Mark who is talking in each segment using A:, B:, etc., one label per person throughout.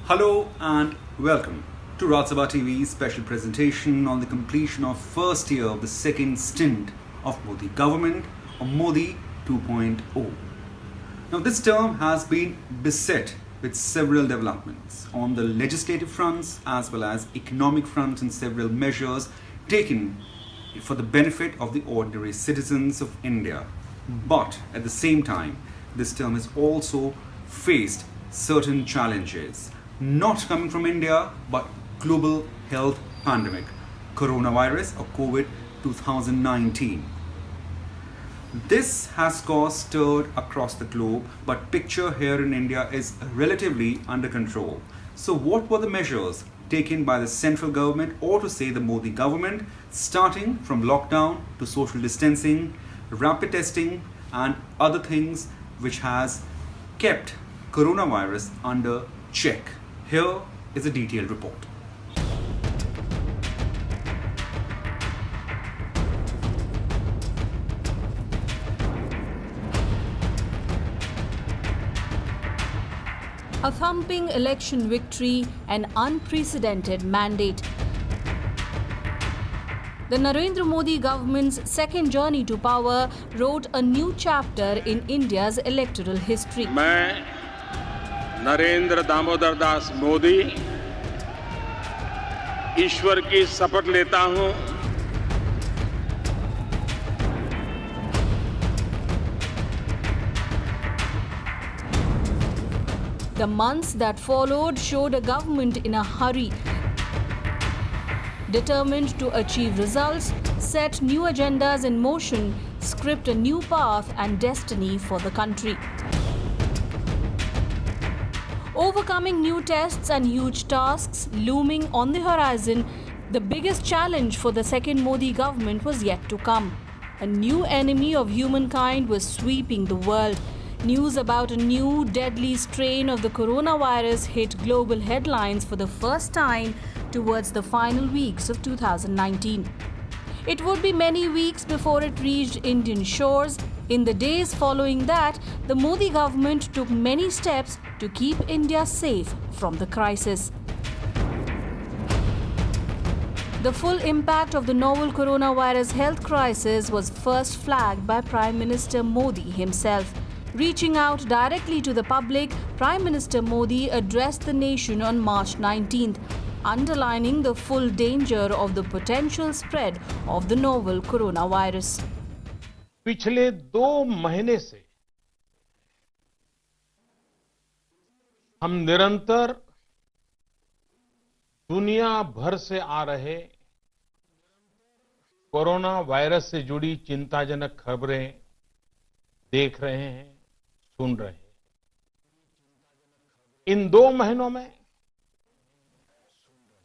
A: Hello and welcome to Raj Sabha TV's special presentation on the completion of first year of the second stint of Modi government, or Modi 2.0. Now this term has been beset with several developments on the legislative fronts as well as economic fronts, and several measures taken for the benefit of the ordinary citizens of India. But at the same time, this term has also faced certain challenges, not coming from India, but global health pandemic, coronavirus or COVID 2019. This has caused stir across the globe, but picture here in India is relatively under control. So what were the measures taken by the central government, or to say the Modi government, starting from lockdown to social distancing, rapid testing and other things which has kept coronavirus under check? Here is a detailed report.
B: A thumping election victory, an unprecedented mandate. The Narendra Modi government's second journey to power wrote a new chapter in India's electoral history.
C: मैं नरेंद्र दामोदर दास मोदी ईश्वर की शपथ लेता हूं
B: The months that followed showed a government in a hurry, determined to achieve results, set new agendas in motion, script a new path and destiny for the country. Overcoming new tests and huge tasks looming on the horizon, the biggest challenge for the second Modi government was yet to come. A new enemy of humankind was sweeping the world. News about a new deadly strain of the coronavirus hit global headlines for the first time towards the final weeks of 2019. It would be many weeks before it reached Indian shores. In the days following that, the Modi government took many steps to keep India safe from the crisis. The full impact of the novel coronavirus health crisis was first flagged by Prime Minister Modi himself. Reaching out directly to the public, Prime Minister Modi addressed the nation on March 19th, underlining the full danger of the potential spread of the novel coronavirus.
D: पिछले 2 महीने से हम निरंतर दुनिया भर से आ रहे corona virus से जुड़ी चिंताजनक खबरें देख रहे हैं, सुन रहे हैं। इन 2 महीनों में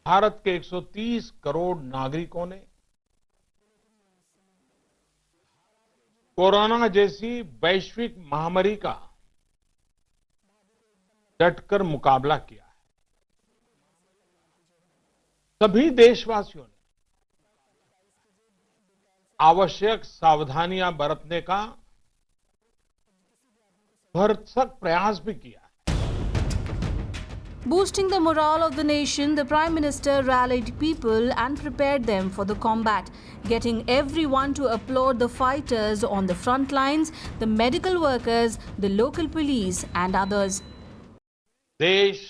D: भारत के 130 करोड़ नागरिकों ने कोरोना जैसी वैश्विक महामारी का डटकर मुकाबला किया है। सभी देशवासियों ने आवश्यक सावधानियां बरतने का भरसक प्रयास भी किया।
B: Boosting the morale of the nation, the Prime Minister rallied people and prepared them for the combat, getting everyone to applaud the fighters on the front lines, the medical workers, the local police and others.
D: देश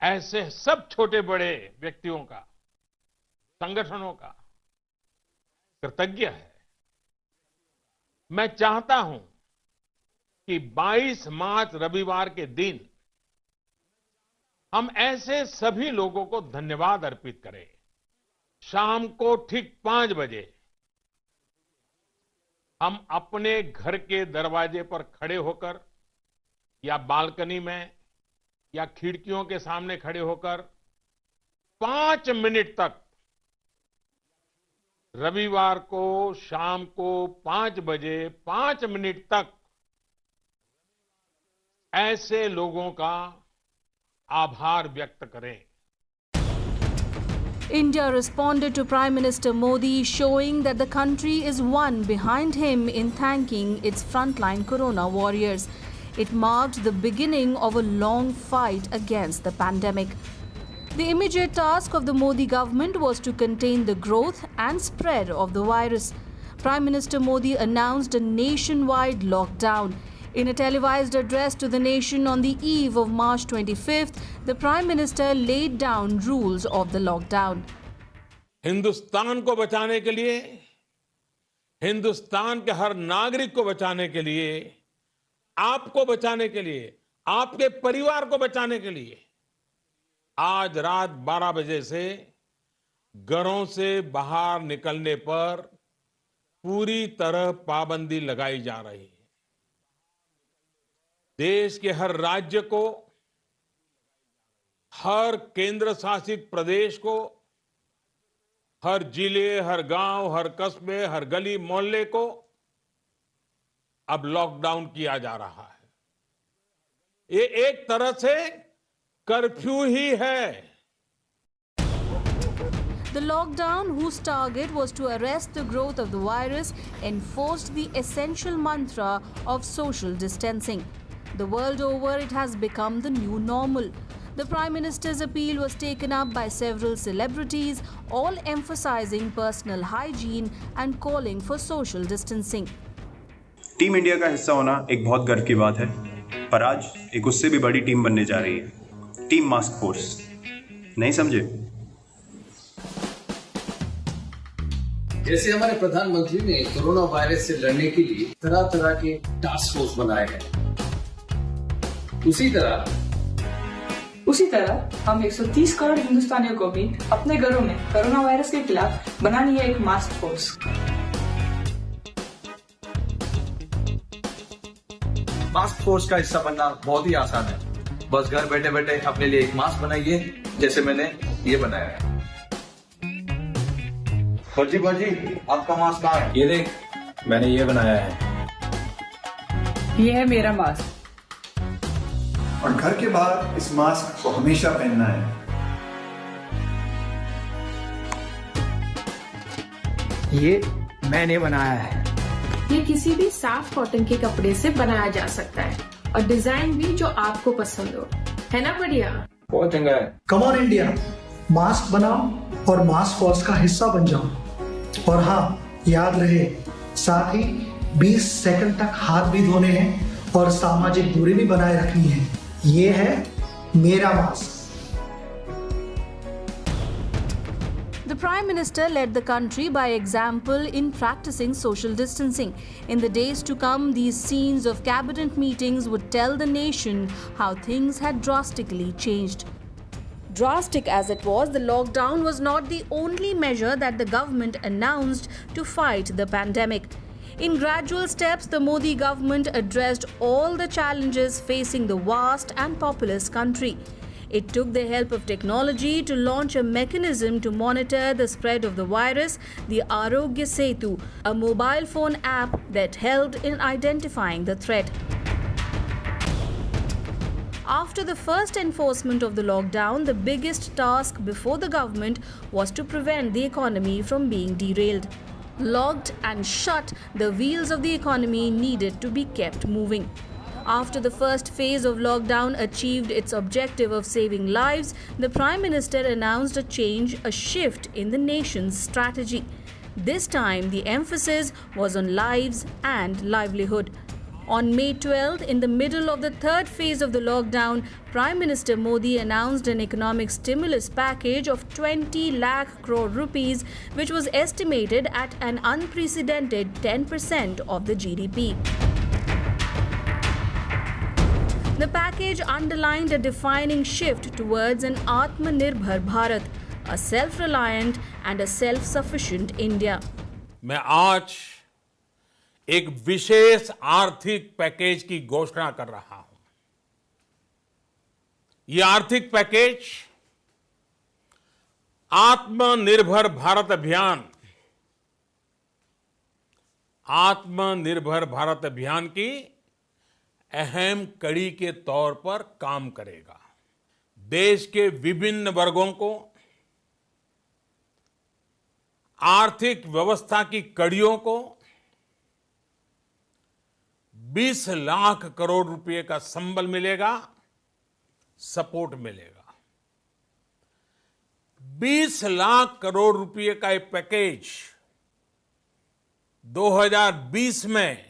D: ऐसे सब छोटे बड़े व्यक्तियों का, संगठनों का कृतज्ञ है। मैं चाहता हूं कि 22 मार्च रविवार के दिन हम ऐसे सभी लोगों को धन्यवाद अर्पित करें। शाम को ठीक 5 बजे हम अपने घर के दरवाजे पर खड़े होकर या बालकनी में या खिड़कियों के सामने खड़े होकर 5 मिनट तक रविवार को शाम को 5 बजे 5 मिनट तक ऐसे लोगों का आभार व्यक्त करें।
B: India responded to Prime Minister Modi, showing that the country is one behind him in thanking its frontline corona warriors. It marked the beginning of a long fight against the pandemic. The immediate task of the Modi government was to contain the growth and spread of the virus. Prime Minister Modi announced a nationwide lockdown. In a televised address to the nation on the eve of March 25th, the Prime Minister laid down rules of the lockdown.
D: Hindustan को बचाने के लिए, हिंदुस्तान के हर नागरिक को बचाने के लिए, आपको बचाने के लिए, आपके परिवार को बचाने के लिए आज रात 12 बजे से घरों से बाहर निकलने पर पूरी तरह पाबंदी लगाई जा रही है। देश के हर राज्य को, हर केंद्र शासित प्रदेश को, हर जिले, हर गांव, हर कस्बे, हर गली मोहल्ले को अब लॉकडाउन किया जा रहा है। ये एक तरह से कर्फ्यू ही है।
B: The lockdown, whose target was to arrest the growth of the virus, enforced the essential mantra of social distancing. The world over, it has become the new normal. The Prime Minister's appeal was taken up by several celebrities, all emphasizing personal hygiene and calling for social distancing.
E: Team India का हिस्सा होना एक बहुत गर्व की बात है, पर आज एक उससे भी बड़ी टीम बनने जा रही है, टीम मास्क फोर्स। नहीं समझे?
F: जैसे हमारे प्रधानमंत्री ने कोरोना वायरस से लड़ने के लिए तरह तरह के टास्क फोर्स बनाए हैं,
G: उसी तरह हम 130 करोड़ हिंदुस्तानियों को भी अपने घरों में कोरोना वायरस के खिलाफ बनानी है एक मास्क फोर्स।
H: मास्क फोर्स का हिस्सा बनना बहुत ही आसान है। बस घर बैठे बैठे अपने लिए एक मास्क बनाइए, जैसे मैंने ये बनाया है। फर्जी आपका मास्क कहाँ है?
I: ये देख, मैंने ये बनाया है।
G: ये है मेरा मास्क।
J: और घर के बाहर इस मास्क को हमेशा पहनना है।
K: ये मैंने बनाया है।
L: ये किसी भी साफ कॉटन के कपड़े से बनाया जा सकता है और डिजाइन भी जो आपको पसंद हो, है ना? बढ़िया,
I: बहुत चंगा है।
K: कम ऑन इंडिया, मास्क बनाओ और मास्क फोर्स का हिस्सा बन जाओ। और हाँ, याद रहे, साथ ही 20 सेकंड तक हाथ भी धोने हैं और सामाजिक दूरी भी बनाए रखनी है। ये है मेरा mask.
B: The Prime Minister led the country by example in practicing social distancing. In the days to come, these scenes of cabinet meetings would tell the nation how things had drastically changed. Drastic as it was, the lockdown was not the only measure that the government announced to fight the pandemic. In gradual steps, the Modi government addressed all the challenges facing the vast and populous country. It took the help of technology to launch a mechanism to monitor the spread of the virus, the Arogya Setu, a mobile phone app that helped in identifying the threat. After the first enforcement of the lockdown, the biggest task before the government was to prevent the economy from being derailed. Locked and shut, the wheels of the economy needed to be kept moving. After the first phase of lockdown achieved its objective of saving lives, the Prime Minister announced a change, a shift in the nation's strategy. This time, the emphasis was on lives and livelihood. On May 12th, in the middle of the third phase of the lockdown, Prime Minister Modi announced an economic stimulus package of 20 lakh crore rupees, which was estimated at an unprecedented 10% of the GDP. The package underlined a defining shift towards an Atmanirbhar Bharat, a self-reliant and a self-sufficient India.
D: मैं आज एक विशेष आर्थिक package की घोषणा कर रहा हूं। यह आर्थिक पैकेज आत्मनिर्भर भारत अभियान, की अहम कड़ी के तौर पर काम करेगा। देश के विभिन्न वर्गों को आर्थिक व्यवस्था की कड़ियों को 20 लाख करोड़ रुपए का संबल मिलेगा, सपोर्ट मिलेगा। 20 लाख करोड़ रुपए का एक पैकेज 2020 में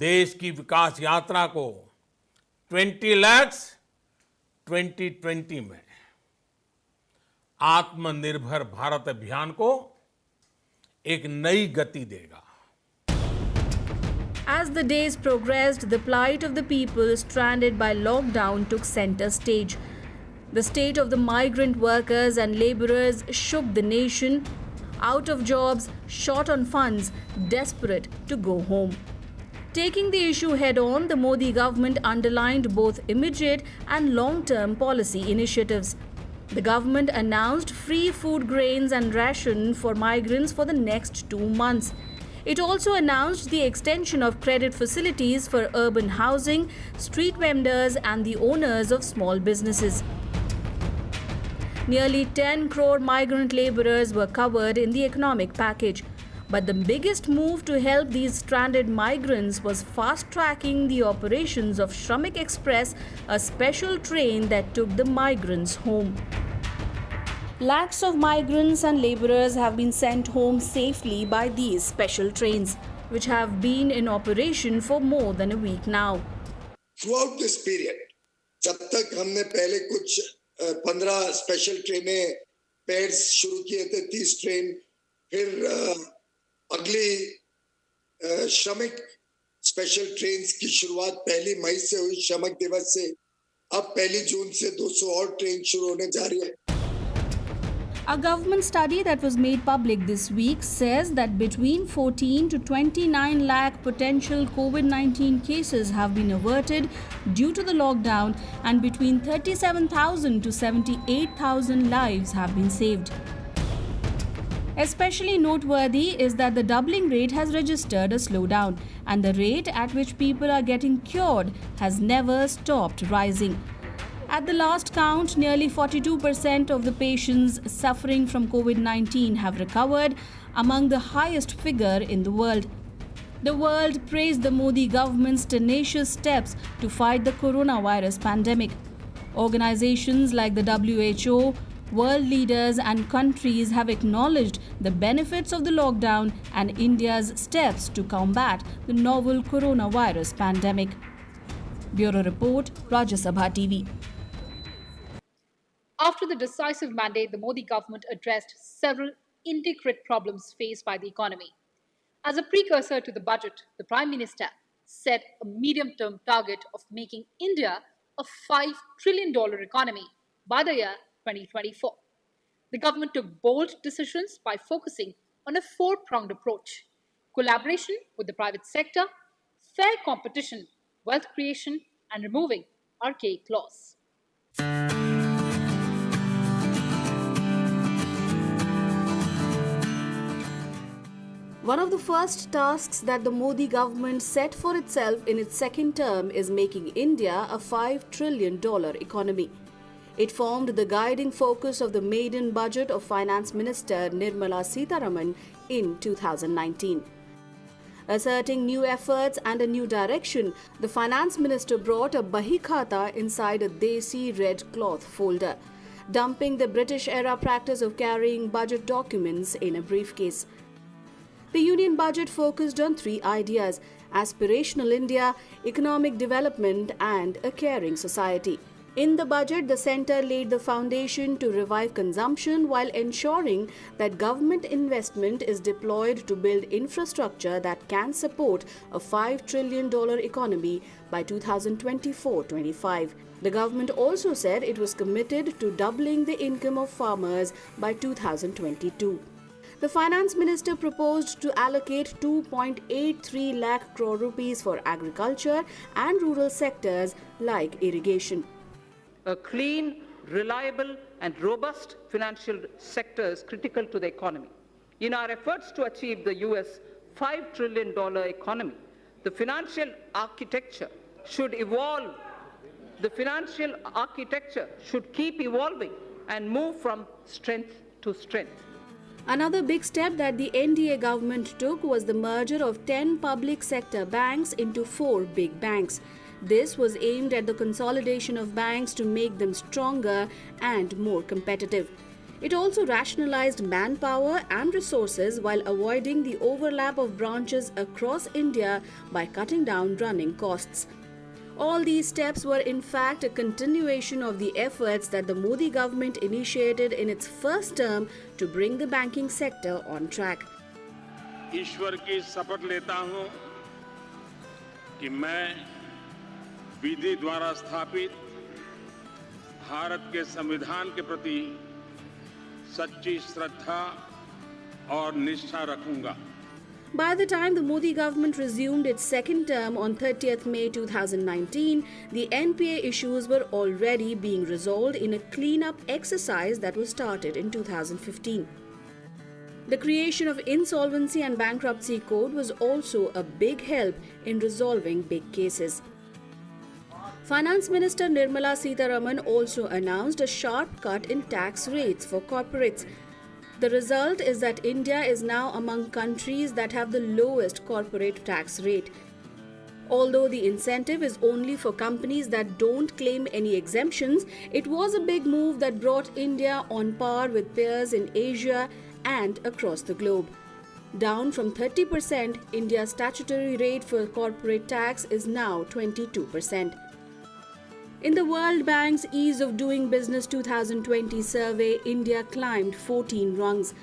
D: देश की विकास यात्रा को 20 lakhs 2020 में आत्मनिर्भर भारत अभियान को एक नई गति देगा।
B: As the days progressed, the plight of the people stranded by lockdown took center stage. The state of the migrant workers and laborers shook the nation, out of jobs, short on funds, desperate to go home. Taking the issue head on, the Modi government underlined both immediate and long-term policy initiatives. The government announced free food grains and ration for migrants for the next 2 months. It also announced the extension of credit facilities for urban housing, street vendors and the owners of small businesses. Nearly 10 crore migrant laborers were covered in the economic package. But the biggest move to help these stranded migrants was fast-tracking the operations of Shramik Express, a special train that took the migrants home. Lakhs of migrants and laborers have been sent home safely by these special trains, which have been in operation for more than a week now.
M: Throughout this period, जब तक हमने पहले कुछ 15 special ट्रेनें pairs शुरू किए थे, 30 train, फिर अगली श्रमिक स्पेशल ट्रेन्स की शुरुआत 1 मई से हुई, श्रमिक दिवस से। अब 1 जून से 200 और ट्रेन शुरू होने जा रही है।
B: A government study that was made public this week says that between 14 to 29 lakh potential COVID-19 cases have been averted due to the lockdown, and between 37,000 to 78,000 lives have been saved. Especially noteworthy is that the doubling rate has registered a slowdown, and the rate at which people are getting cured has never stopped rising. At the last count, nearly 42% of the patients suffering from COVID-19 have recovered, among the highest figure in the world. The world praised the Modi government's tenacious steps to fight the coronavirus pandemic. Organizations like the WHO, world leaders and countries have acknowledged the benefits of the lockdown and India's steps to combat the novel coronavirus pandemic. Bureau Report, Rajya Sabha TV.
N: After the decisive mandate, the Modi government addressed several intricate problems faced by the economy. As a precursor to the budget, the Prime Minister set a medium-term target of making India a $5 trillion economy by the year 2024. The government took bold decisions by focusing on a four-pronged approach: collaboration with the private sector, fair competition, wealth creation, and removing archaic laws.
B: One of the first tasks that the Modi government set for itself in its second term is making India a $5 trillion economy. It formed the guiding focus of the maiden budget of Finance Minister Nirmala Sitharaman in 2019. Asserting new efforts and a new direction, the Finance Minister brought a Bahi Khata inside a Desi red cloth folder, dumping the British-era practice of carrying budget documents in a briefcase. The Union Budget focused on 3 ideas: aspirational India, economic development, and a caring society. In the budget, the centre laid the foundation to revive consumption while ensuring that government investment is deployed to build infrastructure that can support a $5 trillion economy by 2024-25. The government also said it was committed to doubling the income of farmers by 2022. The Finance Minister proposed to allocate 2.83 lakh crore rupees for agriculture and rural sectors like irrigation.
O: A clean, reliable and robust financial sector is critical to the economy. In our efforts to achieve the US $5 trillion economy, the financial architecture should evolve. The financial architecture should keep evolving and move from strength to strength.
B: Another big step that the NDA government took was the merger of 10 public sector banks into 4 big banks. This was aimed at the consolidation of banks to make them stronger and more competitive. It also rationalized manpower and resources while avoiding the overlap of branches across India by cutting down running costs. All these steps were in fact a continuation of the efforts that the Modi government initiated in its first term to bring the banking sector on track.
C: ईश्वर की शपथ लेता हूं कि मैं विधि द्वारा स्थापित भारत के संविधान के प्रति सच्ची श्रद्धा और निष्ठा रखूंगा.
B: By the time the Modi government resumed its second term on 30th May 2019, the NPA issues were already being resolved in a clean-up exercise that was started in 2015. The creation of Insolvency and Bankruptcy Code was also a big help in resolving big cases. Finance Minister Nirmala Sitharaman also announced a sharp cut in tax rates for corporates. The result is that India is now among countries that have the lowest corporate tax rate. Although the incentive is only for companies that don't claim any exemptions, it was a big move that brought India on par with peers in Asia and across the globe. Down from 30%, India's statutory rate for corporate tax is now 22%. In the World Bank's Ease of Doing Business 2020 survey, India climbed 14 rungs.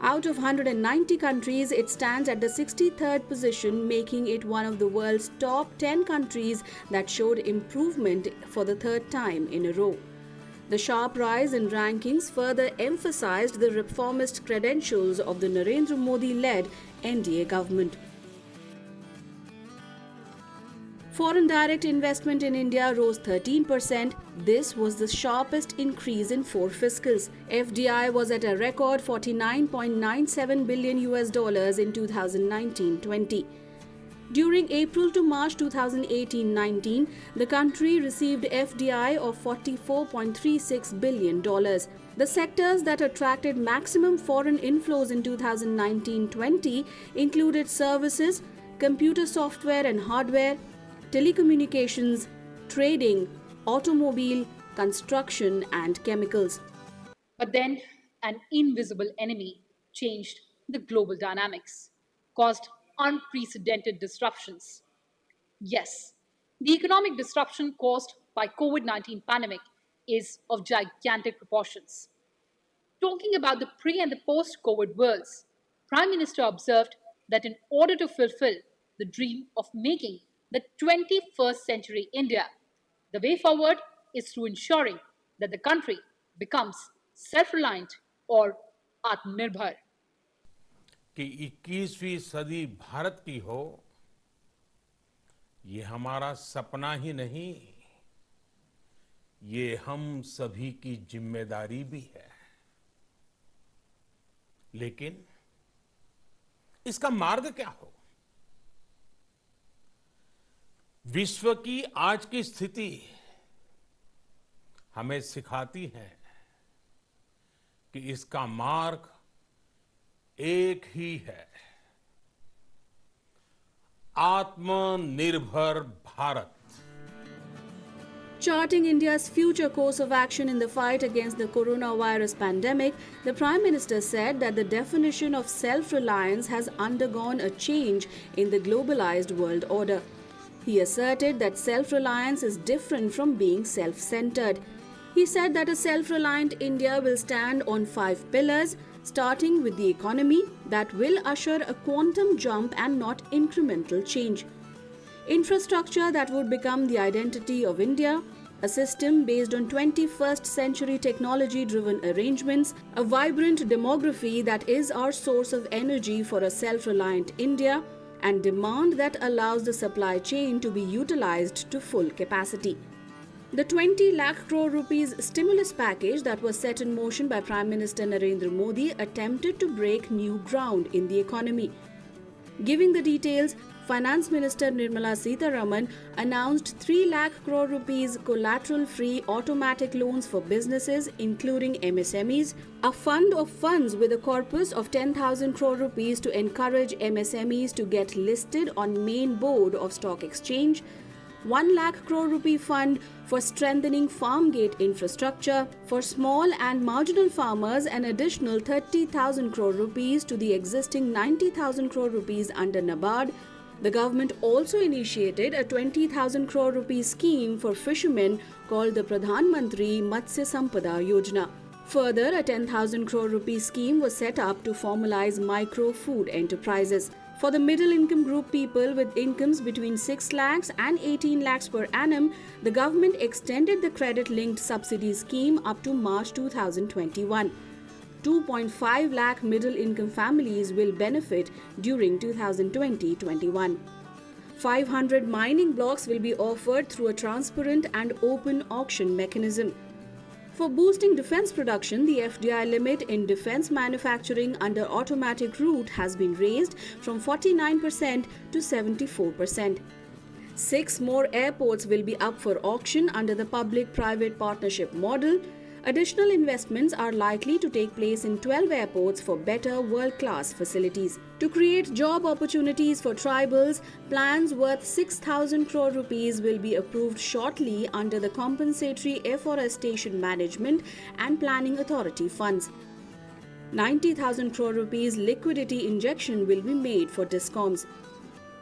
B: Out of 190 countries, it stands at the 63rd position, making it one of the world's top 10 countries that showed improvement for the third time in a row. The sharp rise in rankings further emphasized the reformist credentials of the Narendra Modi-led NDA government. Foreign direct investment in India rose 13%. This was the sharpest increase in 4 fiscals. FDI was at a record $49.97 billion in 2019-20. During April to March 2018-19, the country received FDI of $44.36 billion. The sectors that attracted maximum foreign inflows in 2019-20 included services, computer software and hardware, telecommunications, trading, automobile, construction and chemicals.
N: But then an invisible enemy changed the global dynamics, caused unprecedented disruptions. Yes, the economic disruption caused by COVID-19 pandemic is of gigantic proportions. Talking about the pre- and the post-COVID worlds, Prime Minister observed that in order to fulfill the dream of making the 21st century India, the way forward is through ensuring that the country becomes self-reliant or Atmanirbhar.
D: कि 21वीं सदी भारत की हो, ये हमारा सपना ही नहीं, ये हम सभी की जिम्मेदारी भी है. लेकिन इसका मार्ग क्या हो? विश्व की आज की स्थिति हमें सिखाती है कि इसका मार्ग एक ही है, आत्मनिर्भर Bharat.
B: Charting India's future course of action in the fight against the coronavirus pandemic, the Prime Minister said that the definition of self-reliance has undergone a change in the globalized world order. He asserted that self-reliance is different from being self-centered. He said that a self-reliant India will stand on 5 pillars, starting with the economy that will usher a quantum jump and not incremental change. Infrastructure that would become the identity of India, a system based on 21st century technology-driven arrangements, a vibrant demography that is our source of energy for a self-reliant India, and demand that allows the supply chain to be utilized to full capacity. The 20 lakh crore rupees stimulus package that was set in motion by Prime Minister Narendra Modi attempted to break new ground in the economy. Giving the details, Finance Minister Nirmala Sitharaman announced 3 lakh crore rupees collateral-free automatic loans for businesses, including MSMEs, a fund of funds with a corpus of 10,000 crore rupees to encourage MSMEs to get listed on main board of stock exchange, 1 lakh crore rupee fund for strengthening farm gate infrastructure, for small and marginal farmers an additional 30,000 crore rupees to the existing 90,000 crore rupees under NABARD. The government also initiated a 20,000 crore rupee scheme for fishermen called the Pradhan Mantri Matsya Sampada Yojana. Further, a 10,000 crore rupee scheme was set up to formalize micro food enterprises. For the middle income group people with incomes between 6 lakhs and 18 lakhs per annum, the government extended the credit linked subsidy scheme up to March 2021. 2.5 lakh middle income families will benefit during 2020-21. 500 mining blocks will be offered through a transparent and open auction mechanism. For boosting defense production, the FDI limit in defense manufacturing under automatic route has been raised from 49% to 74%. 6 more airports will be up for auction under the public-private partnership model. Additional investments are likely to take place in 12 airports for better world-class facilities. To create job opportunities for tribals, plans worth 6,000 crore rupees will be approved shortly under the Compensatory Afforestation Management and Planning Authority funds. 90,000 crore rupees liquidity injection will be made for DISCOMs.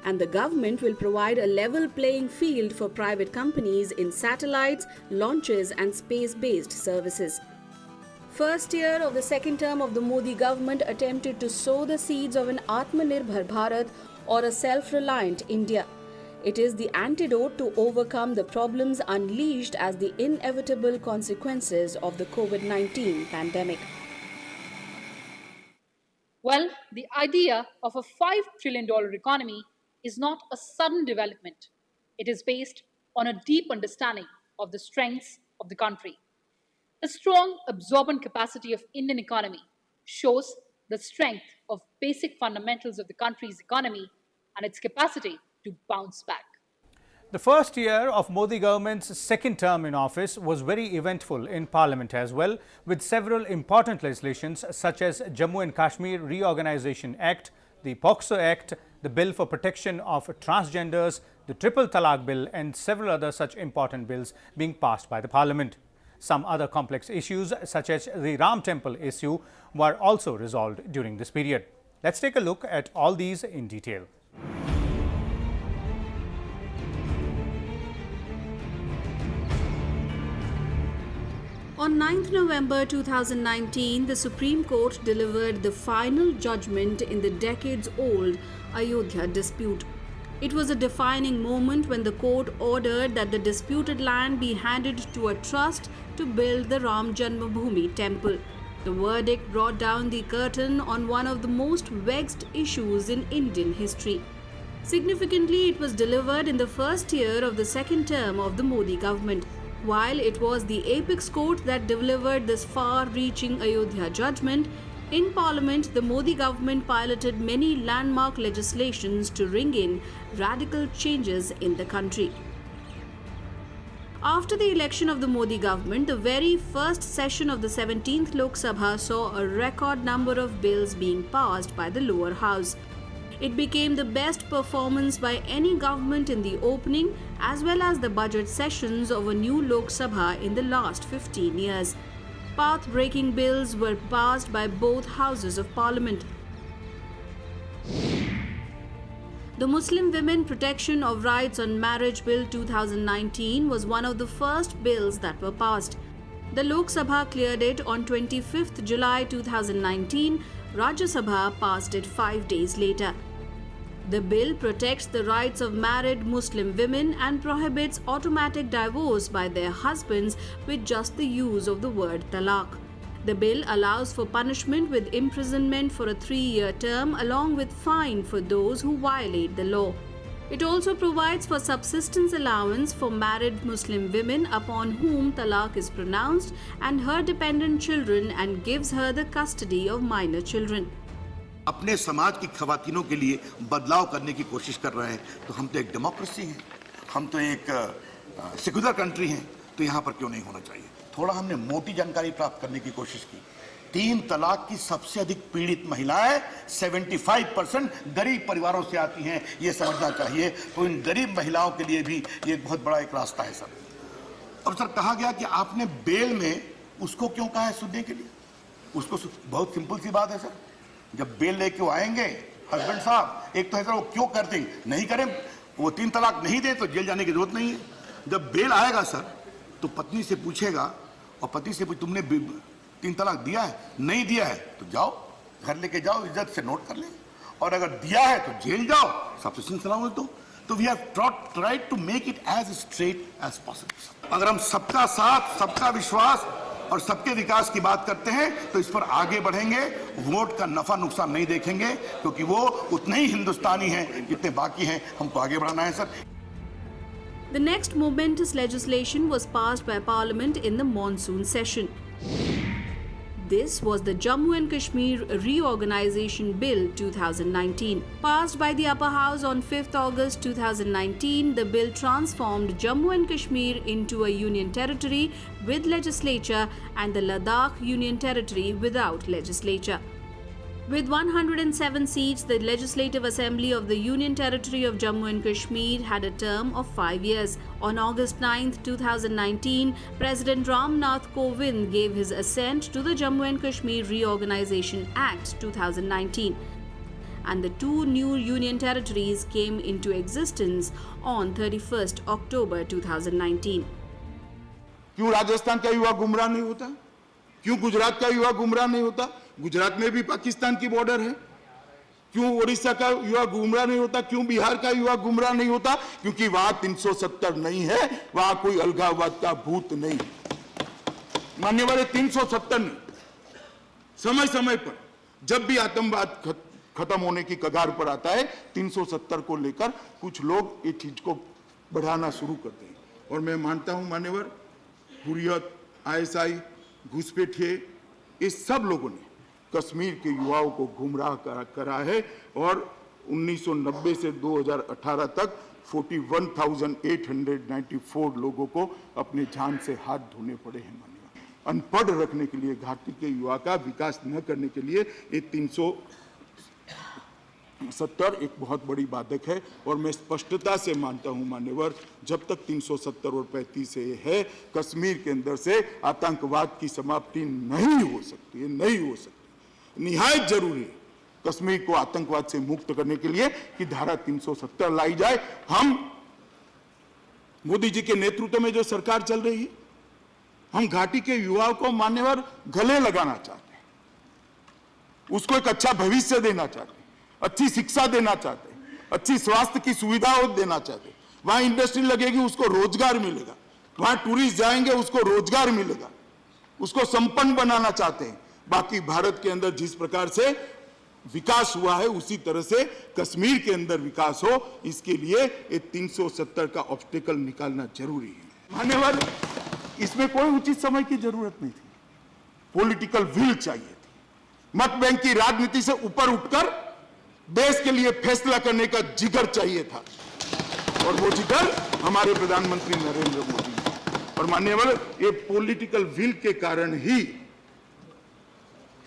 B: And the government will provide a level playing field for private companies in satellites, launches and space-based services. First year of the second term of the Modi government attempted to sow the seeds of an Atmanirbhar Bharat or a self-reliant India. It is the antidote to overcome the problems unleashed as the inevitable consequences of the COVID-19 pandemic.
N: Well, the idea of a $5 trillion economy is not a sudden development. It is based on a deep understanding of the strengths of the country. The strong absorbent capacity of Indian economy shows the strength of basic fundamentals of the country's economy and its capacity to bounce back.
P: The first year of Modi government's second term in office was very eventful in Parliament as well, with several important legislations such as Jammu and Kashmir Reorganisation Act, the POXO Act, the Bill for Protection of Transgenders, the Triple Talaq Bill and several other such important bills being passed by the Parliament. Some other complex issues such as the Ram Temple issue were also resolved during this period. Let's take a look at all these in detail.
B: On 9th November 2019, the Supreme Court delivered the final judgment in the decades-old Ayodhya dispute. It was a defining moment when the court ordered that the disputed land be handed to a trust to build the Ram Janmabhoomi temple. The verdict brought down the curtain on one of the most vexed issues in Indian history. Significantly, it was delivered in the first year of the second term of the Modi government. While it was the apex court that delivered this far-reaching Ayodhya judgment, in Parliament, the Modi government piloted many landmark legislations to ring in radical changes in the country. After the election of the Modi government, the very first session of the 17th Lok Sabha saw a record number of bills being passed by the lower house. It became the best performance by any government in the opening as well as the budget sessions of a new Lok Sabha in the last 15 years. Path-breaking bills were passed by both houses of Parliament. The Muslim Women Protection of Rights on Marriage Bill 2019 was one of the first bills that were passed. The Lok Sabha cleared it on 25th July 2019. Rajya Sabha passed it 5 days later. The bill protects the rights of married Muslim women and prohibits automatic divorce by their husbands with just the use of the word talaq. The bill allows for punishment with imprisonment for a 3-year term along with fine for those who violate the law. It also provides for subsistence allowance for married Muslim women upon whom talaq is pronounced and her dependent children and gives her the custody of minor children.
Q: अपने समाज की खवातीनों के लिए बदलाव करने की कोशिश कर रहे हैं, तो हम तो एक डेमोक्रेसी हैं, हम तो एक सेक्युलर कंट्री हैं, तो यहाँ पर क्यों नहीं होना चाहिए। थोड़ा हमने मोटी जानकारी प्राप्त करने की कोशिश की। 3 तलाक की सबसे अधिक पीड़ित महिलाएं 75% गरीब परिवारों से आती हैं, ये समझना चाहिए। तो इन गरीब महिलाओं के लिए भी ये एक बहुत बड़ा एक रास्ता है सर। अब सर कहा गया कि आपने बेल में उसको क्यों कहा है सुनने के लिए। उसको बहुत सिंपल सी बात है सर, जब बेल लेके आएंगे हस्बैंड साहब, एक तो है सर वो क्यों करते नहीं करें, वो 3 तलाक नहीं दे तो जेल जाने की जरूरत नहीं है। जब बेल आएगा सर तो पत्नी से पूछेगा और पति से तुमने 3 तलाक दिया है, नहीं दिया है तो जाओ घर लेके जाओ, इज्जत से नोट कर ले, और अगर दिया है तो जेल जाओ, सबसे सिंह सलामत दो। तो we have tried to make it as straight as possible. अगर हम सबका साथ, सबका विश्वास और सबके विकास की बात करते हैं तो इस पर आगे बढ़ेंगे। वोट का नफा नुकसान नहीं देखेंगे, क्योंकि वो उतने ही हिंदुस्तानी हैं जितने बाकी हैं। हमको आगे बढ़ाना है sir.
B: The next momentous legislation was passed by Parliament in the monsoon session. This was the Jammu and Kashmir Reorganisation Bill 2019. Passed by the Upper House on 5th August 2019, the bill transformed Jammu and Kashmir into a union territory with legislature and the Ladakh Union Territory without legislature. With 107 seats, the Legislative Assembly of the Union Territory of Jammu and Kashmir had a term of 5 years. On August 9, 2019, President Ram Nath Kovind gave his assent to the Jammu and Kashmir Reorganisation Act 2019. And the 2 new union territories came into existence on 31st October 2019.
R: क्यों राजस्थान का युवा गुमराह नहीं होता? क्यों गुजरात का युवा गुमराह नहीं होता? गुजरात में भी पाकिस्तान की बॉर्डर है। क्यों उड़ीसा का युवा गुमराह नहीं होता? क्यों बिहार का युवा गुमराह नहीं होता? क्योंकि वहां 370 नहीं है, वहां कोई अलगाववाद का भूत नहीं। मान्यवर 370 नहीं, समय समय पर जब भी आतंकवाद खत्म होने की कगार पर आता है, 370 को लेकर कुछ लोग ये चीज को बढ़ाना शुरू करते हैं। और मैं मानता हूं मान्यवर, हुर्रियत, ISI, घुसपैठिए, इस सब लोगों ने कश्मीर के युवाओं को गुमराह करा है। और 1990 से 2018 तक 41,894 लोगों को अपने जान से हाथ धोने पड़े हैं। अनपढ़ रखने के लिए, घाटी के युवा का विकास न करने के लिए ये 370 एक बहुत बड़ी बाधक है। और मैं स्पष्टता से मानता हूं मान्यवर, जब तक 370 और 35 है, कश्मीर के अंदर से आतंकवाद की समाप्ति नहीं हो सकती है, नहीं हो सकती। निहायत जरूरी है कश्मीर को आतंकवाद से मुक्त करने के लिए कि धारा 370 लाई जाए। हम मोदी जी के नेतृत्व में जो सरकार चल रही है, हम घाटी के युवाओं को मान्यवर गले लगाना चाहते हैं, उसको एक अच्छा भविष्य देना चाहते हैं, अच्छी शिक्षा देना चाहते हैं, अच्छी स्वास्थ्य की सुविधाओं देना चाहते हैं। वहां इंडस्ट्री लगेगी, उसको रोजगार मिलेगा। वहां टूरिस्ट जाएंगे, उसको रोजगार मिलेगा। उसको संपन्न बनाना चाहते हैं। बाकी भारत के अंदर जिस प्रकार से विकास हुआ है, उसी तरह से कश्मीर के अंदर विकास हो, इसके लिए ये 370 का ऑब्स्टेकल निकालना जरूरी है। मान्यवर, इसमें कोई उचित समय की जरूरत नहीं थी, पॉलिटिकल विल चाहिए थी। मत बैंक की राजनीति से ऊपर उठकर देश के लिए फैसला करने का जिगर चाहिए था, और वो जिगर हमारे प्रधानमंत्री नरेंद्र मोदी। और मान्यवर, ये पॉलिटिकल विल के कारण ही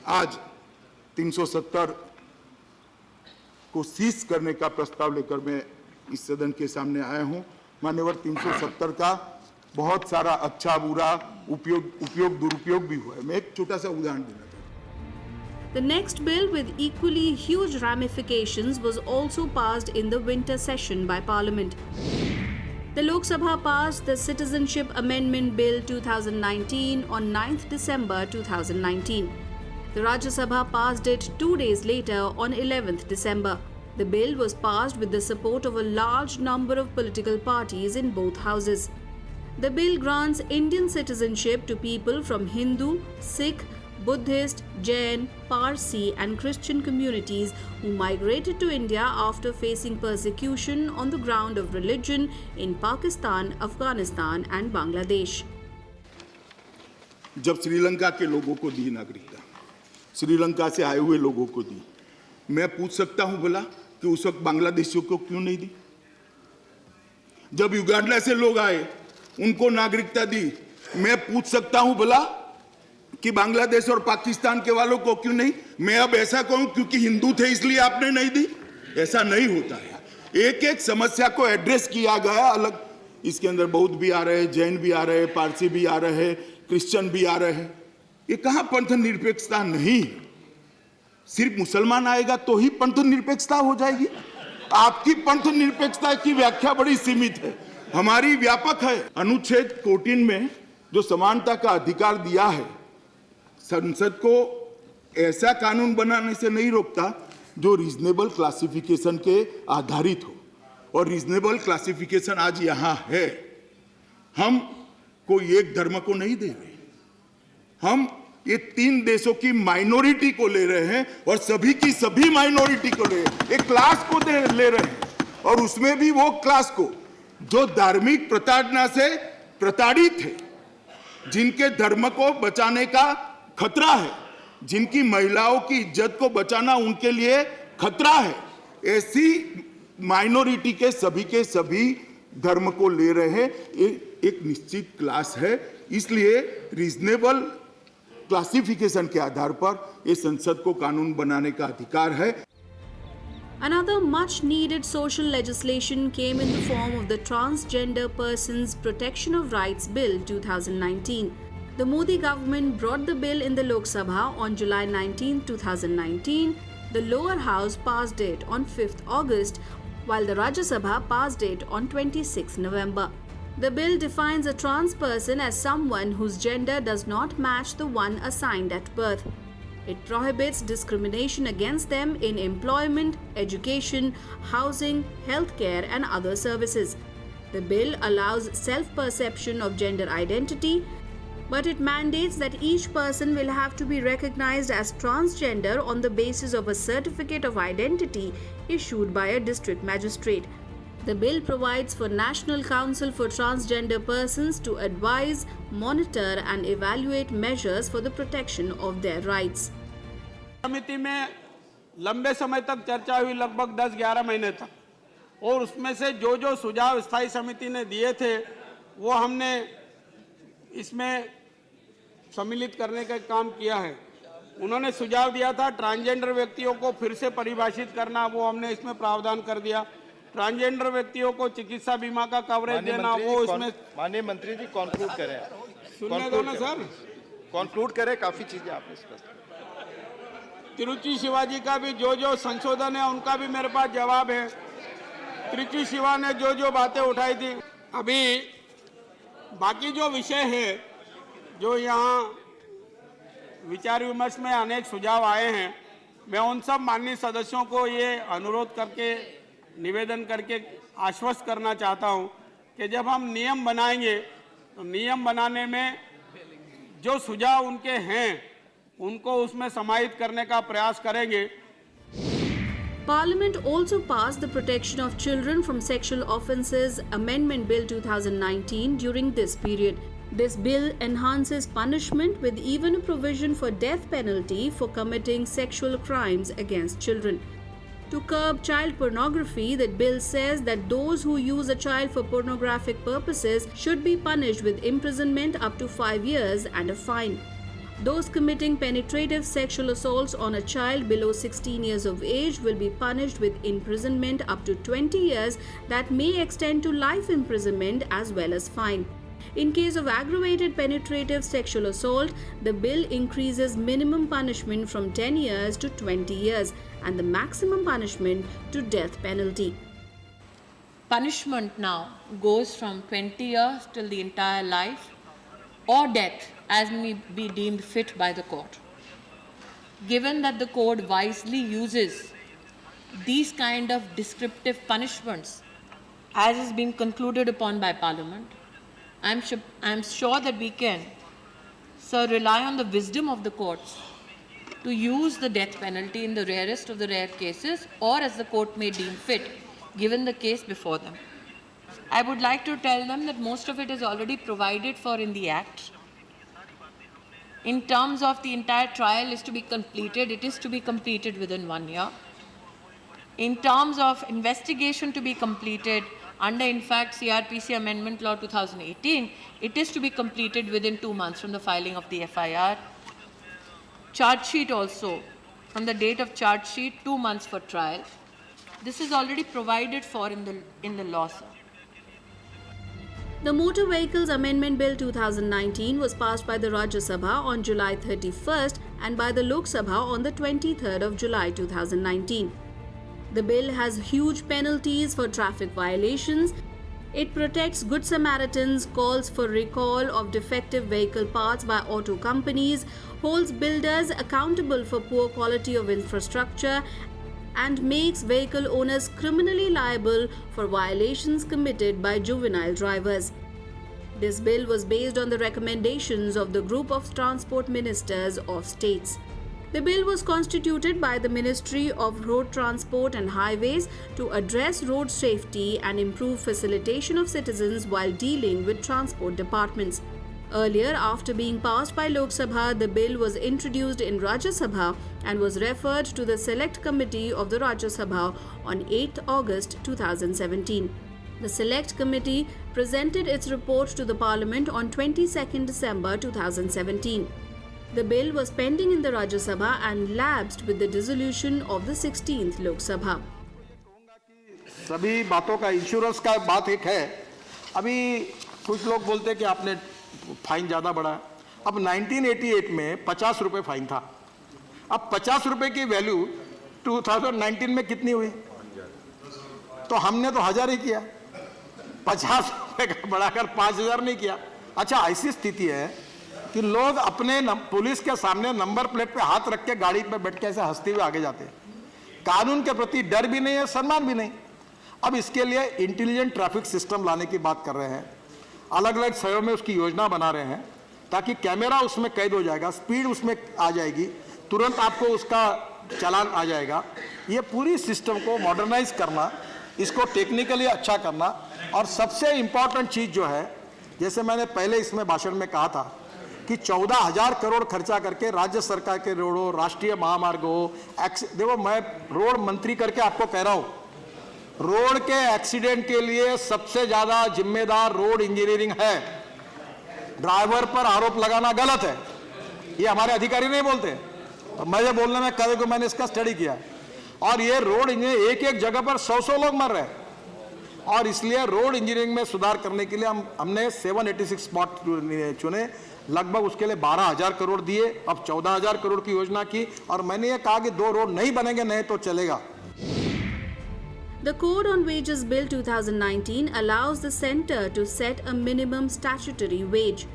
R: आज 370 को सीज करने का प्रस्ताव लेकर मैं इस सदन के सामने आया हूं। मान्यवर, 370 का बहुत सारा अच्छा बुरा उपयोग दुरुपयोग भी हुआ है। मैं एक छोटा सा उदाहरण देना चाहता हूं।
B: The next bill with equally huge ramifications was also passed in the winter session by Parliament. The Lok Sabha passed the Citizenship Amendment Bill 2019 on 9th December 2019. The Rajya Sabha passed it 2 days later on 11th December. The bill was passed with the support of a large number of political parties in both houses. The bill grants Indian citizenship to people from Hindu, Sikh, Buddhist, Jain, Parsi and Christian communities who migrated to India after facing persecution on the ground of religion in Pakistan, Afghanistan and Bangladesh.
R: जब श्रीलंका के लोगों को दी नागरिकता, श्रीलंका से आए हुए लोगों को दी, मैं पूछ सकता हूं भला कि उस वक्त बांग्लादेशियों को क्यों नहीं दी? जब युगांडा से लोग आए उनको नागरिकता दी। मैं पूछ सकता हूं भला कि बांग्लादेश और पाकिस्तान के वालों को क्यों नहीं? मैं अब ऐसा कहूं क्योंकि हिंदू थे इसलिए आपने नहीं दी? ऐसा नहीं होता है। एक एक समस्या को एड्रेस किया गया अलग। इसके अंदर बौद्ध भी आ रहे हैं, जैन भी आ रहे हैं, पारसी भी आ रहे हैं, क्रिश्चियन भी आ रहे हैं। ये कहां पंथ निरपेक्षता? नहीं, सिर्फ मुसलमान आएगा तो ही पंथ निरपेक्षता हो जाएगी। आपकी पंथ निरपेक्षता की व्याख्या बड़ी सीमित है, हमारी व्यापक है। अनुच्छेद 14 में जो समानता का अधिकार दिया है, संसद को ऐसा कानून बनाने से नहीं रोकता जो रीजनेबल क्लासिफिकेशन के आधारित हो, और रीजनेबल क्लासिफिकेशन आज यहां है। हम कोई एक धर्म को नहीं दे रहे, हम ये 3 देशों की माइनॉरिटी को ले रहे हैं और सभी की सभी माइनॉरिटी को ले रहे हैं, एक क्लास को ले रहे हैं, और उसमें भी वो क्लास को जो धार्मिक प्रताड़ना से प्रताड़ित है, जिनके धर्म को बचाने का खतरा है, जिनकी महिलाओं की इज्जत को बचाना उनके लिए खतरा है, ऐसी माइनॉरिटी के सभी धर्म को ले रहे हैं। एक निश्चित क्लास है, इसलिए रीजनेबल क्लासिफिकेशन के आधार पर ये संसद को कानून बनाने का अधिकार है।
B: Another much needed social legislation came in the form of the Transgender Persons Protection of Rights Bill 2019. The Modi government brought the bill in the Lok Sabha on July 19, 2019. The lower house passed it on 5th August, while the Rajya Sabha passed it on 26 November. The bill defines a trans person as someone whose gender does not match the one assigned at birth. It prohibits discrimination against them in employment, education, housing, healthcare, and other services. The bill allows self-perception of gender identity, but it mandates that each person will have to be recognized as transgender on the basis of a certificate of identity issued by a district magistrate. The bill provides for National Council for Transgender Persons to advise, monitor and evaluate measures for the protection of their rights.
S: समिति में लंबे समय तक चर्चा हुई, लगभग 10-11 महीने तक, और उसमें से जो सुझाव स्थायी समिति ने दिए थे वो हमने इसमें सम्मिलित करने का काम किया है। उन्होंने सुझाव दिया था ट्रांसजेंडर व्यक्तियों को फिर से परिभाषित करना, वो हमने इसमें प्रावधान कर दिया। ट्रांसजेंडर व्यक्तियों को चिकित्सा बीमा का कवरेज देना, वो इसमें। माननीय मंत्री जी कंक्लूड करें, सुनने दो ना सर, कंक्लूड करें, काफी चीजें आपने स्पष्ट। तिरुचि शिवाजी का भी जो संशोधन है उनका भी मेरे पास जवाब है। तिरुचि शिवा ने जो बातें उठाई थी। अभी बाकी जो विषय है, जो यहाँ विचार विमर्श में अनेक सुझाव आए हैं, मैं उन सब माननीय सदस्यों को ये अनुरोध करके, निवेदन करके आश्वस्त करना चाहता हूँ कि जब हम नियम बनाएंगे तो नियम बनाने में जो सुझाव उनके हैं उनको उसमें समाहित करने का प्रयास करेंगे।
B: Parliament also passed the Protection of Children from Sexual Offences Amendment Bill 2019 during this period. This bill enhances punishment with even a provision for death penalty for committing sexual crimes against children. To curb child pornography, the bill says that those who use a child for pornographic purposes should be punished with imprisonment up to 5 years and a fine. Those committing penetrative sexual assaults on a child below 16 years of age will be punished with imprisonment up to 20 years that may extend to life imprisonment as well as fine. In case of aggravated penetrative sexual assault, the bill increases minimum punishment from 10 years to 20 years and the maximum punishment to death penalty.
T: Punishment now goes from 20 years till the entire life or death as may be deemed fit by the court. Given that the code wisely uses these kind of descriptive punishments as is being concluded upon by Parliament, I'm sure that we can, sir, rely on the wisdom of the courts to use the death penalty in the rarest of the rare cases or as the court may deem fit, given the case before them. I would like to tell them that most of it is already provided for in the Act. In terms of the entire trial is to be completed, it is to be completed within 1 year. In terms of investigation to be completed under, in fact, CRPC Amendment Law 2018, it is to be completed within 2 months from the filing of the FIR. Charge sheet also, from the date of charge sheet, 2 months for trial. This is already provided for in the law, sir.
B: The Motor Vehicles Amendment Bill 2019 was passed by the Rajya Sabha on July 31st and by the Lok Sabha on the 23rd of July 2019. The bill has huge penalties for traffic violations. It protects Good Samaritans, calls for recall of defective vehicle parts by auto companies, holds builders accountable for poor quality of infrastructure, and makes vehicle owners criminally liable for violations committed by juvenile drivers. This bill was based on the recommendations of the Group of Transport Ministers of States. The bill was constituted by the Ministry of Road Transport and Highways to address road safety and improve facilitation of citizens while dealing with transport departments. Earlier, after being passed by Lok Sabha, the bill was introduced in Rajya Sabha and was referred to the Select Committee of the Rajya Sabha on 8th August 2017. The Select Committee presented its report to the Parliament on 22nd December 2017. The bill was pending in the Rajya Sabha and lapsed with the dissolution of the 16th Lok Sabha.
U: सभी बातों का insurance का बात एक है. अभी कुछ लोग बोलते हैं कि आपने फाइन ज़्यादा बढ़ा. अब 1988 में 50 रुपये फाइन था. अब 50 रुपये की वैल्यू 2019 में कितनी हुई? तो हमने तो 1000 ही किया, 50 रुपये का बढ़ाकर 5000 नहीं किया. अच्छा, ऐसी स्थिति है कि लोग अपने पुलिस के सामने नंबर प्लेट पे हाथ रख के गाड़ी पे बैठ के ऐसे हंसते हुए आगे जाते हैं. कानून के प्रति डर भी नहीं है, सम्मान भी नहीं. अब इसके लिए इंटेलिजेंट ट्रैफिक सिस्टम लाने की बात कर रहे हैं. अलग अलग शहरों में उसकी योजना बना रहे हैं ताकि कैमरा उसमें कैद हो जाएगा, स्पीड उसमें आ जाएगी, तुरंत आपको उसका चालान आ जाएगा. ये पूरी सिस्टम को मॉडर्नाइज करना, इसको टेक्निकली अच्छा करना, और सबसे इम्पॉर्टेंट चीज़ जो है, जैसे मैंने पहले इसमें भाषण में कहा था कि 14,000 करोड़ खर्चा करके राज्य सरकार के रोडों, राष्ट्रीय महामार्गों, देखो मैं रोड मंत्री करके आपको कह रहा हूँ, रोड के एक्सीडेंट के लिए सबसे ज्यादा जिम्मेदार रोड इंजीनियरिंग है. ड्राइवर पर आरोप लगाना गलत है, ये हमारे अधिकारी नहीं बोलते. तो मैं ये बोलने में कल को मैंने इसका स्टडी किया, और ये रोड इंजीनियर एक एक जगह पर 100 लोग मर रहे हैं. और इसलिए रोड इंजीनियरिंग में सुधार करने के लिए हमने 786 स्पॉट चुने, लगभग उसके लिए 12,000 करोड़ दिए. अब 14,000 करोड़ की योजना की, और मैंने ये कहा कि 2 रोड नहीं बनेंगे, नहीं तो चलेगा.
B: The Code on Wages Bill 2019 allows the centre to set a minimum statutory wage.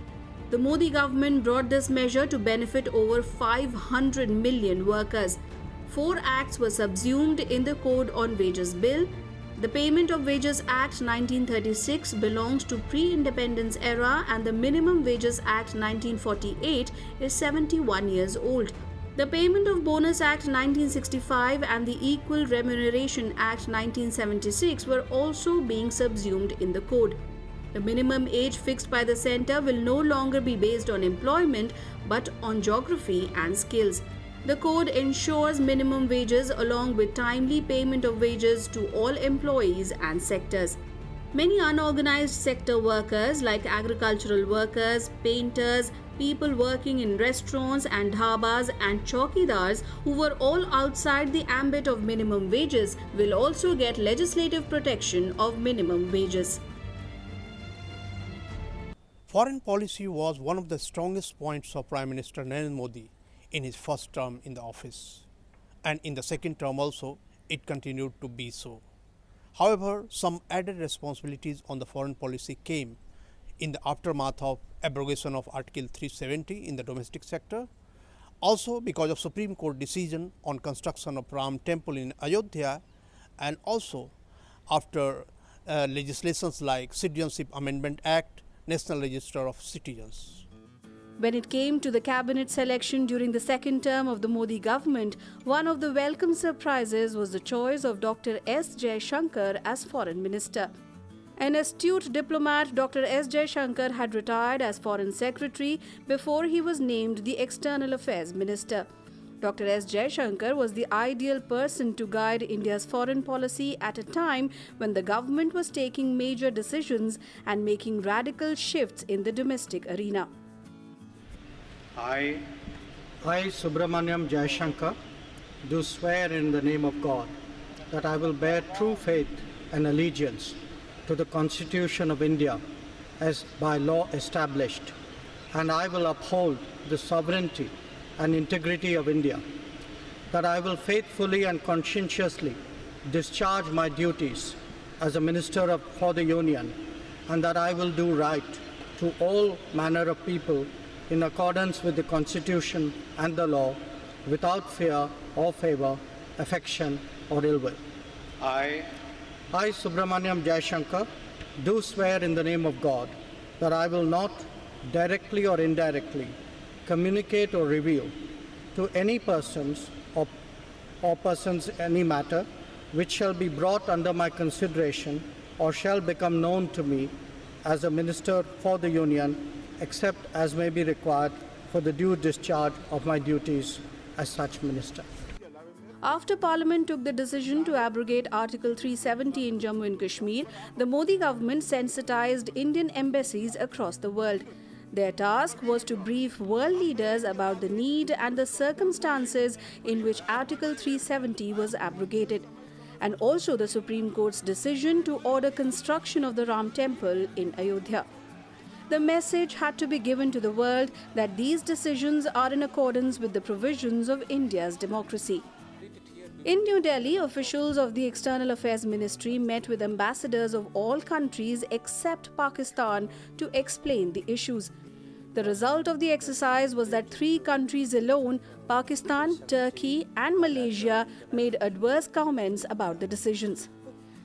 B: The Modi government brought this measure to benefit over 500 million workers. 4 acts were subsumed in the Code on Wages Bill. The Payment of Wages Act 1936 belongs to pre-independence era, and the Minimum Wages Act 1948 is 71 years old. The Payment of Bonus Act 1965 and the Equal Remuneration Act 1976 were also being subsumed in the code. The minimum age fixed by the centre will no longer be based on employment but on geography and skills. The code ensures minimum wages along with timely payment of wages to all employees and sectors. Many unorganized sector workers like agricultural workers, painters, people working in restaurants and dhabas and chowkidars who were all outside the ambit of minimum wages will also get legislative protection of minimum wages.
V: Foreign policy was one of the strongest points of Prime Minister Narendra Modi in his first term in the office, and in the second term also it continued to be so. However, some added responsibilities on the foreign policy came in the aftermath of abrogation of Article 370 in the domestic sector, also because of Supreme Court decision on construction of Ram Temple in Ayodhya, and also after legislations like Citizenship Amendment Act, National Register of Citizens.
B: When it came to the cabinet selection during the second term of the Modi government, one of the welcome surprises was the choice of Dr. S. Jaishankar as Foreign Minister. An astute diplomat, Dr. S. Jaishankar had retired as Foreign Secretary before he was named the External Affairs Minister. Dr. S. Jaishankar was the ideal person to guide India's foreign policy at a time when the government was taking major decisions and making radical shifts in the domestic arena.
A: I, Subramaniam Jaishankar, do swear in the name of God that I will bear true faith and allegiance to the Constitution of India as by law established, and I will uphold the sovereignty and integrity of India, that I will faithfully and conscientiously discharge my duties as a Minister for the Union, and that I will do right to all manner of people in accordance with the Constitution and the law, without fear or favor, affection or ill will. I, Subramaniam Jaishankar, do swear in the name of God that I will not directly or indirectly communicate or reveal to any persons or persons any matter which shall be brought under my consideration or shall become known to me as a Minister for the Union, except as may be required for the due discharge of my duties as such Minister.
B: After Parliament took the decision to abrogate Article 370 in Jammu and Kashmir, the Modi government sensitized Indian embassies across the world. Their task was to brief world leaders about the need and the circumstances in which Article 370 was abrogated, and also the Supreme Court's decision to order construction of the Ram Temple in Ayodhya. The message had to be given to the world that these decisions are in accordance with the provisions of India's democracy. In New Delhi, officials of the External Affairs Ministry met with ambassadors of all countries except Pakistan to explain the issues. The result of the exercise was that 3 countries alone, Pakistan, Turkey and Malaysia, made adverse comments about the decisions.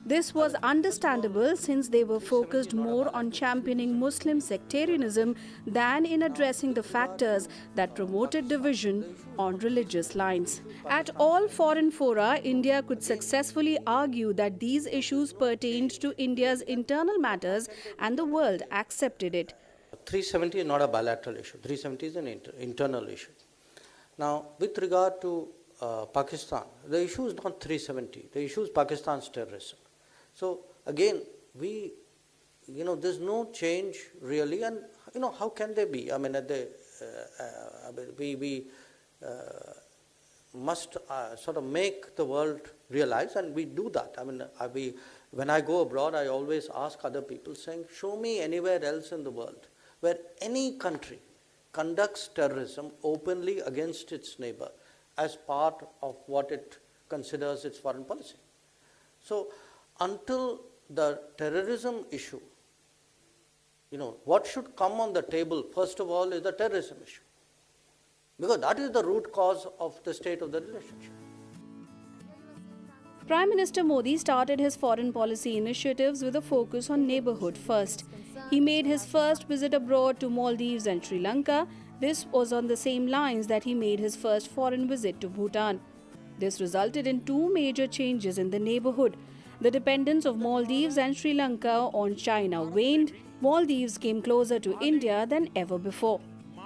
B: This was understandable since they were focused more on championing Muslim sectarianism than in addressing the factors that promoted division on religious lines. At all foreign fora, India could successfully argue that these issues pertained to India's internal matters and the world accepted it.
A: 370 is not a bilateral issue. 370 is an internal issue. Now, with regard to Pakistan, the issue is not 370. The issue is Pakistan's terrorism. So again, there's no change really, and how can there be? I mean, we must sort of make the world realize, and we do that. I mean, when I go abroad, I always ask other people, saying, show me anywhere else in the world where any country conducts terrorism openly against its neighbor as part of what it considers its foreign policy. So until the terrorism issue, what should come on the table, first of all, is the terrorism issue. Because that is the root cause of the state of the relationship.
B: Prime Minister Modi started his foreign policy initiatives with a focus on neighborhood first. He made his first visit abroad to Maldives and Sri Lanka. This was on the same lines that he made his first foreign visit to Bhutan. This resulted in 2 major changes in the neighborhood. The dependence of Maldives and Sri Lanka on China waned. Maldives came closer to India than ever before.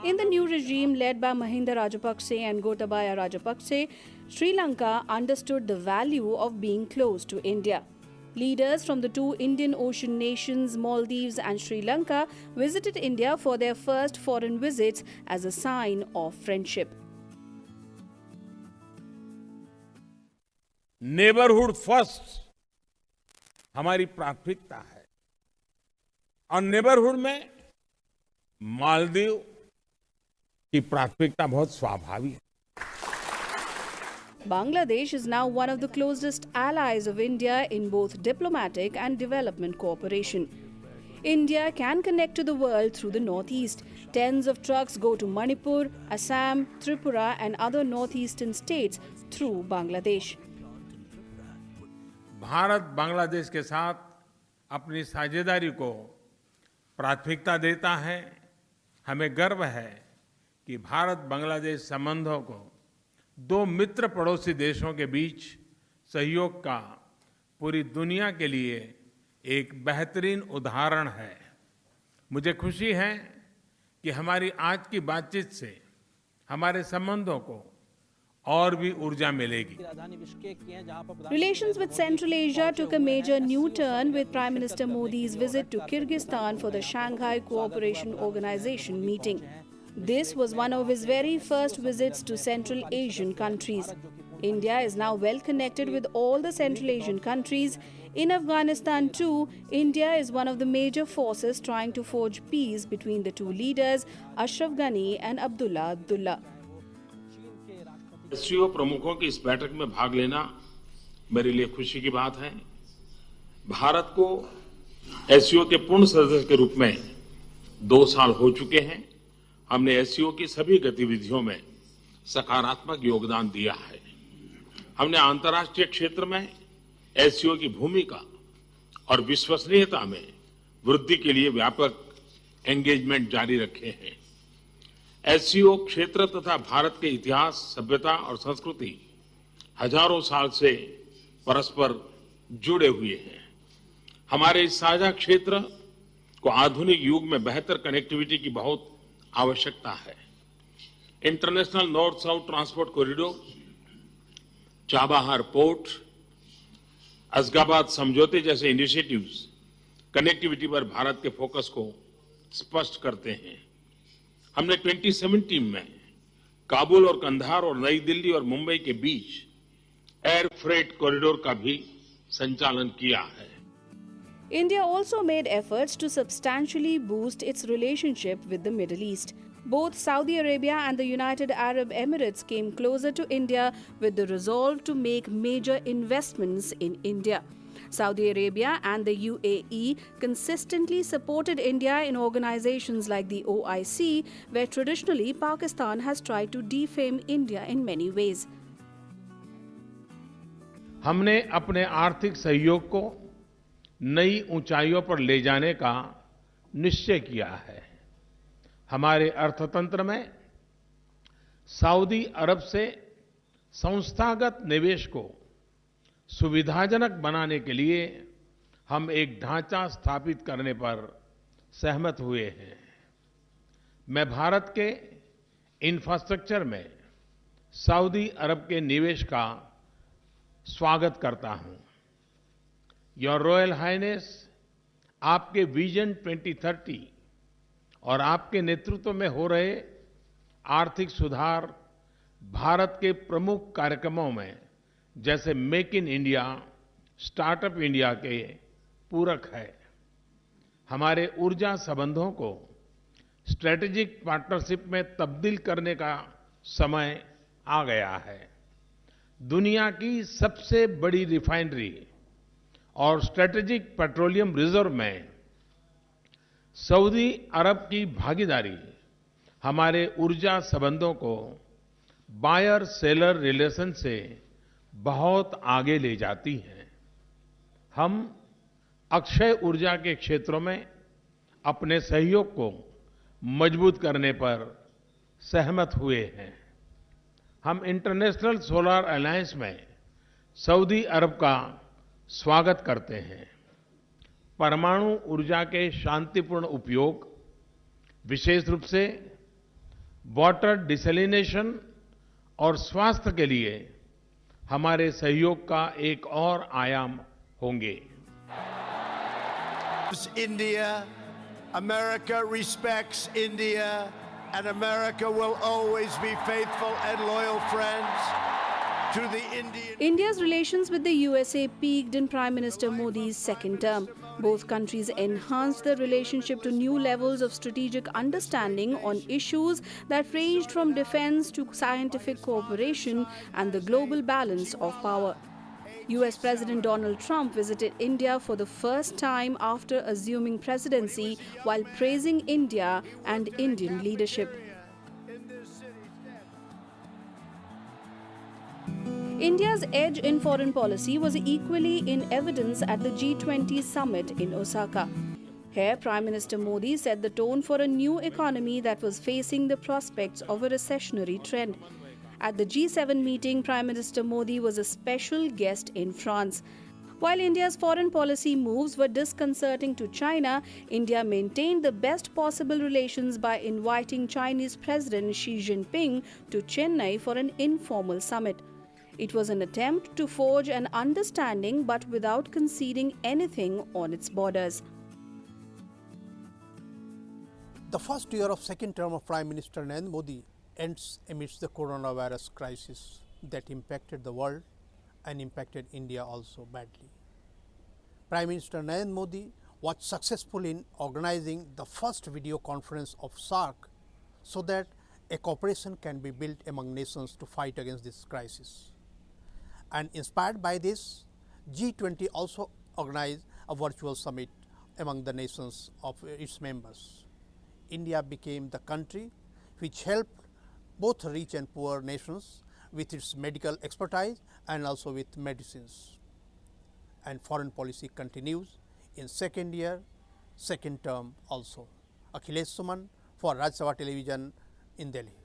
B: In the new regime led by Mahinda Rajapakse and Gotabaya Rajapakse, Sri Lanka understood the value of being close to India. Leaders from the 2 Indian Ocean nations, Maldives and Sri Lanka, visited India for their first foreign visits as a sign of friendship.
D: Neighbourhood first हमारी प्राथमिकता है और neighbourhood में मालदीव की प्राथमिकता बहुत स्वाभाविक है.
B: Bangladesh is now one of the closest allies of India in both diplomatic and development cooperation. India can connect to the world through the northeast. Tens of trucks go to Manipur, Assam, Tripura and other northeastern states through Bangladesh.
D: Bharat Bangladesh के साथ अपनी साझेदारी को प्राथमिकता देता है. हमें गर्व है कि भारत बांग्लादेश संबंधों को 2 मित्र पड़ोसी देशों के बीच सहयोग का पूरी दुनिया के लिए एक बेहतरीन उदाहरण है. मुझे खुशी है कि हमारी आज की बातचीत से हमारे संबंधों को और भी ऊर्जा मिलेगी।
B: Relations with Central Asia took a major new turn with Prime Minister Modi's visit to Kyrgyzstan for the Shanghai Cooperation Organization meeting. This was one of his very first visits to Central Asian countries. India is now well connected with all the Central Asian countries. In Afghanistan too, India is one of the major forces trying to forge peace between the two leaders, Ashraf Ghani and Abdullah Abdullah.
C: SCO प्रमुखों की इस बैठक में भाग लेना मेरे लिए खुशी की बात है। भारत को एससीओ के पूर्ण सदस्य के रूप में 2 साल हो चुके हैं। हमने एससीओ की सभी गतिविधियों में सकारात्मक योगदान दिया है। हमने अंतर्राष्ट्रीय क्षेत्र में एससीओ की भूमिका और विश्वसनीयता में वृद्धि के लिए व्यापक एंगेजमेंट जारी रखे हैं। एससीओ क्षेत्र तथा भारत के इतिहास, सभ्यता और संस्कृति हजारों साल से परस्पर जुड़े हुए हैं। हमारे इस साझा क्षेत्र को आधुनिक युग में बेहतर कनेक्टिविटी की बहुत आवश्यकता है। International north south transport corridor, Chabahar port, Ashgabat समझौते जैसे इनिशिएटिव्स कनेक्टिविटी पर भारत के फोकस को स्पष्ट करते हैं। हमने 2017 में काबुल और कंधार और नई दिल्ली और मुंबई के बीच एयर फ्रेट कॉरिडोर का भी संचालन किया है।
B: India also made efforts to substantially boost its relationship with the Middle East. Both Saudi Arabia and the United Arab Emirates came closer to India with the resolve to make major investments in India. Saudi Arabia and the UAE consistently supported India in organizations like the OIC, where traditionally Pakistan has tried to defame India in many ways.
D: हमने अपने आर्थिक सहयोग को नई ऊंचाइयों पर ले जाने का निश्चय किया है। हमारे अर्थतंत्र में सऊदी अरब से संस्थागत निवेश को सुविधाजनक बनाने के लिए हम एक ढांचा स्थापित करने पर सहमत हुए हैं। मैं भारत के इंफ्रास्ट्रक्चर में सऊदी अरब के निवेश का स्वागत करता हूं। योर रॉयल हाइनेस, आपके विजन 2030 और आपके नेतृत्व में हो रहे आर्थिक सुधार भारत के प्रमुख कार्यक्रमों में जैसे make in India, startup India के पूरक है। हमारे ऊर्जा संबंधों को स्ट्रेटेजिक पार्टनरशिप में तब्दील करने का समय आ गया है। दुनिया की सबसे बड़ी रिफाइनरी और स्ट्रेटेजिक पेट्रोलियम रिजर्व में सऊदी अरब की भागीदारी हमारे ऊर्जा संबंधों को बायर सेलर रिलेशन से बहुत आगे ले जाती है। हम अक्षय ऊर्जा के क्षेत्रों में अपने सहयोग को मजबूत करने पर सहमत हुए हैं। हम इंटरनेशनल सोलर अलायंस में सऊदी अरब का स्वागत करते हैं। परमाणु ऊर्जा के शांतिपूर्ण उपयोग, विशेष रूप से वाटर डिसैलिनेशन और स्वास्थ्य के लिए हमारे सहयोग का एक और आयाम होंगे।
E: India, America respects India, and America will always be faithful and loyal friends to the Indian.
B: India's relations with the USA peaked in Prime Minister Modi's second term. Both countries enhanced their relationship to new levels of strategic understanding on issues that ranged from defense to scientific cooperation and the global balance of power. US President Donald Trump visited India for the first time after assuming presidency while praising India and Indian leadership. India's edge in foreign policy was equally in evidence at the G20 summit in Osaka. Here, Prime Minister Modi set the tone for a new economy that was facing the prospects of a recessionary trend. At the G7 meeting, Prime Minister Modi was a special guest in France. While India's foreign policy moves were disconcerting to China, India maintained the best possible relations by inviting Chinese President Xi Jinping to Chennai for an informal summit. It was an attempt to forge an understanding but without conceding anything on its borders.
V: The first year of second term of Prime Minister Narendra Modi ends amidst the coronavirus crisis that impacted the world and impacted India also badly. Prime Minister Narendra Modi was successful in organizing the first video conference of SAARC so that a cooperation can be built among nations to fight against this crisis. And inspired by this, G20 also organized a virtual summit among the nations of its members. India became the country which helped both rich and poor nations with its medical expertise and also with medicines. And foreign policy continues in second year, second term also. Akhilesh Suman for Rajya Sabha Television in Delhi.